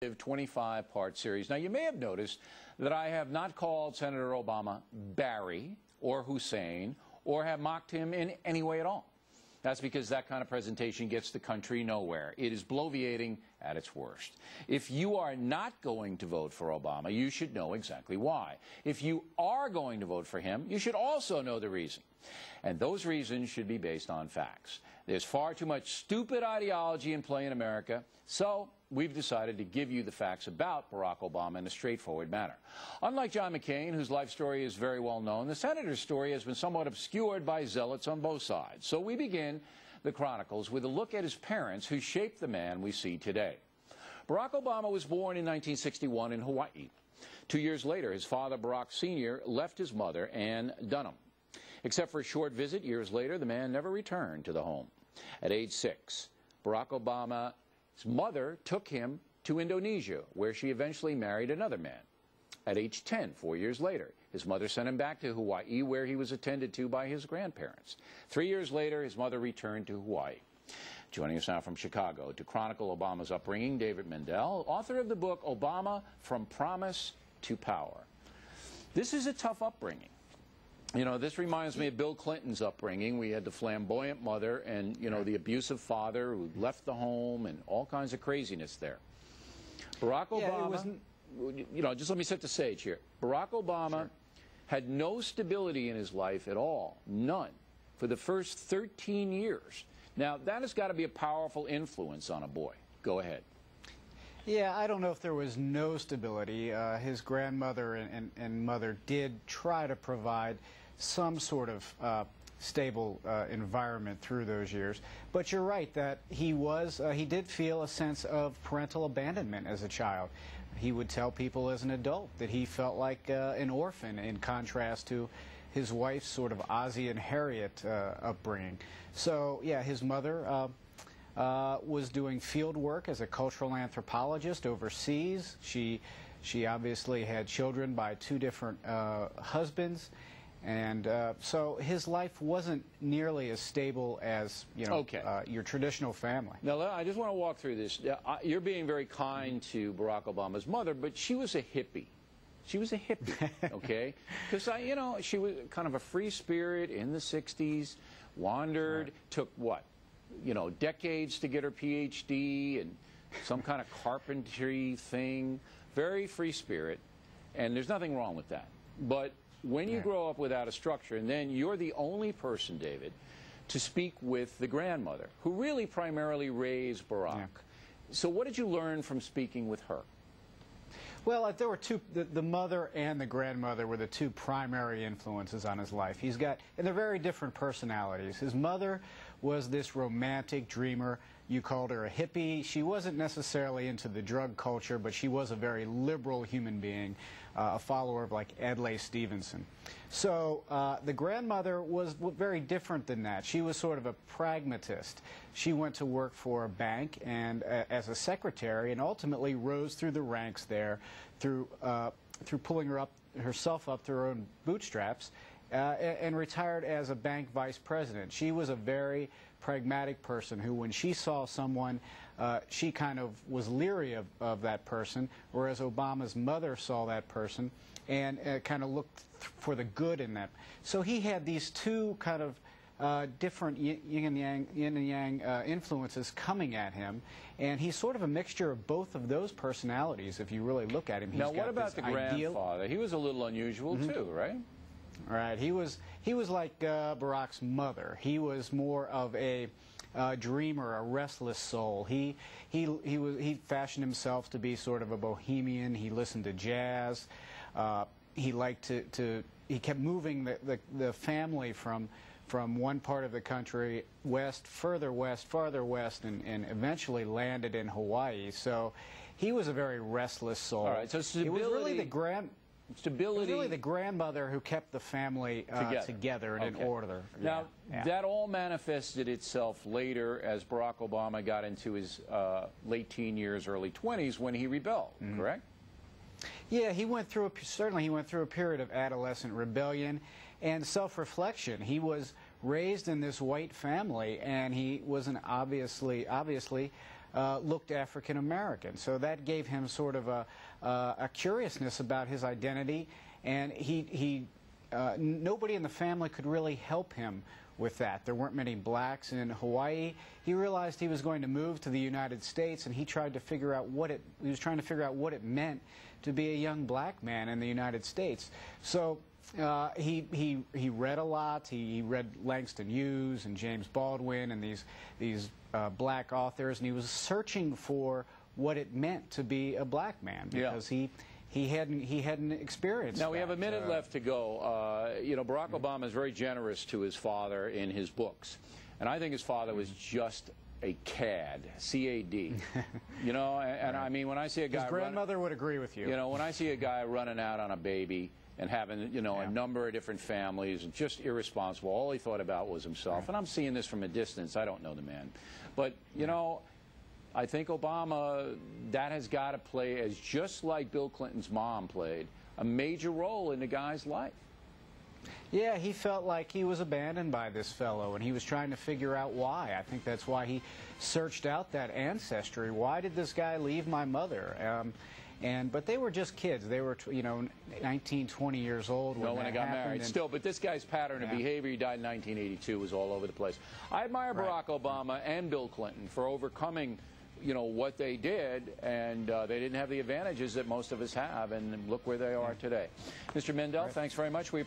25-part series. Now, you may have noticed that I have not called Senator Obama Barry or Hussein or have mocked him in any way at all. That's because that kind of presentation gets the country nowhere. It is bloviating at its worst. If you are not going to vote for Obama, you should know exactly why. If you are going to vote for him, you should also know the reason. And those reasons should be based on facts. There's far too much stupid ideology in play in America, so we've decided to give you the facts about Barack Obama in a straightforward manner. Unlike John McCain, whose life story is very well known, the senator's story has been somewhat obscured by zealots on both sides. So we begin the Chronicles with a look at his parents who shaped the man we see today. Barack Obama was born in 1961 in Hawaii. 2 years later, his father, Barack Sr., left his mother, Ann Dunham. Except for a short visit years later, the man never returned to the home. At age 6, Barack Obama's mother took him to Indonesia, where she eventually married another man. At age 10, 4 years later, his mother sent him back to Hawaii, where he was attended to by his grandparents. 3 years later, his mother returned to Hawaii. Joining us now from Chicago to chronicle Obama's upbringing, David Mendel, author of the book Obama: From Promise to Power. This is a tough upbringing. You know, this reminds me of Bill Clinton's upbringing. We had the flamboyant mother and, you know, the abusive father who left the home and all kinds of craziness there. Barack Obama, you know, just let me set the stage here. Barack Obama had no stability in his life at all, none, for the first 13 years. Now, that has got to be a powerful influence on a boy. Go ahead. Yeah, I don't know if there was no stability. His grandmother and mother did try to provide some sort of stable environment through those years. But you're right that he did feel a sense of parental abandonment as a child. He would tell people as an adult that he felt like an orphan in contrast to his wife's sort of Ozzie and Harriet upbringing. So, yeah, his mother was doing field work as a cultural anthropologist overseas. She obviously had children by two different husbands, and so his life wasn't nearly as stable as, you know, your traditional family. Now, I just want to walk through this. You're being very kind to Barack Obama's mother, but she was a hippie. She was a hippie, okay? Because, you know, she was kind of a free spirit in the 60s, wandered, took what? You know, decades to get her PhD and some kind of carpentry thing. Very free spirit, and there's nothing wrong with that. But when you grow up without a structure, and then you're the only person, David, to speak with the grandmother, who really primarily raised Barack. Yeah. So what did you learn from speaking with her? Well, there were two, the mother and the grandmother were the two primary influences on his life. And they're very different personalities. His mother was this romantic dreamer. You called her a hippie. She wasn't necessarily into the drug culture, but she was a very liberal human being, a follower of like Adlai Stevenson. So the grandmother was very different than that. She was sort of a pragmatist. She went to work for a bank and as a secretary, and ultimately rose through the ranks there through pulling herself up through her own bootstraps. And retired as a bank vice president. She was a very pragmatic person who, when she saw someone, she kind of was leery of that person, whereas Obama's mother saw that person and kind of looked for the good in that. So he had these two kind of different yin and yang influences coming at him, and he's sort of a mixture of both of those personalities if you really look at him. Now, what about the grandfather? He was a little unusual too, right? Right. He was like Barack's mother. He was more of a dreamer, a restless soul. He fashioned himself to be sort of a bohemian. He listened to jazz. He liked he kept moving the family from one part of the country farther west, and eventually landed in Hawaii. So he was a very restless soul. All right. So stability. It was really It was really the grandmother who kept the family together and in order. Now, that all manifested itself later as Barack Obama got into his late teen years, early 20s, when he rebelled, correct? Yeah, certainly he went through a period of adolescent rebellion and self-reflection. He was raised in this white family, and he was obviously looked African American. So that gave him sort of a curiousness about his identity, and nobody in the family could really help him with that. There weren't many blacks in Hawaii. He realized he was going to move to the United States, and he tried to figure out what it meant to be a young black man in the United States. So he read a lot. He read Langston Hughes and James Baldwin and these black authors, and he was searching for what it meant to be a black man, because he hadn't experienced Now, that. we have a minute left to go. You know, Barack Obama is very generous to his father in his books. And I think his father was just a cad, C-A-D. You know, and I mean, when I see a guy... His grandmother would agree with you. You know, when I see a guy running out on a baby and having, you know, a number of different families, and just irresponsible, all he thought about was himself. And I'm seeing this from a distance. I don't know the man. But, you know... I think Obama, that has got to play, as just like Bill Clinton's mom played, a major role in the guy's life. Yeah, he felt like he was abandoned by this fellow, and he was trying to figure out why. I think that's why he searched out that ancestry. Why did this guy leave my mother? But they were just kids. They were, you know, 19, 20 years old when they got married. Still, but this guy's pattern of behavior, he died in 1982, was all over the place. I admire Barack Obama and Bill Clinton for overcoming, you know, what they did, and they didn't have the advantages that most of us have, and look where they are today. Mr. Mendel, thanks very much. We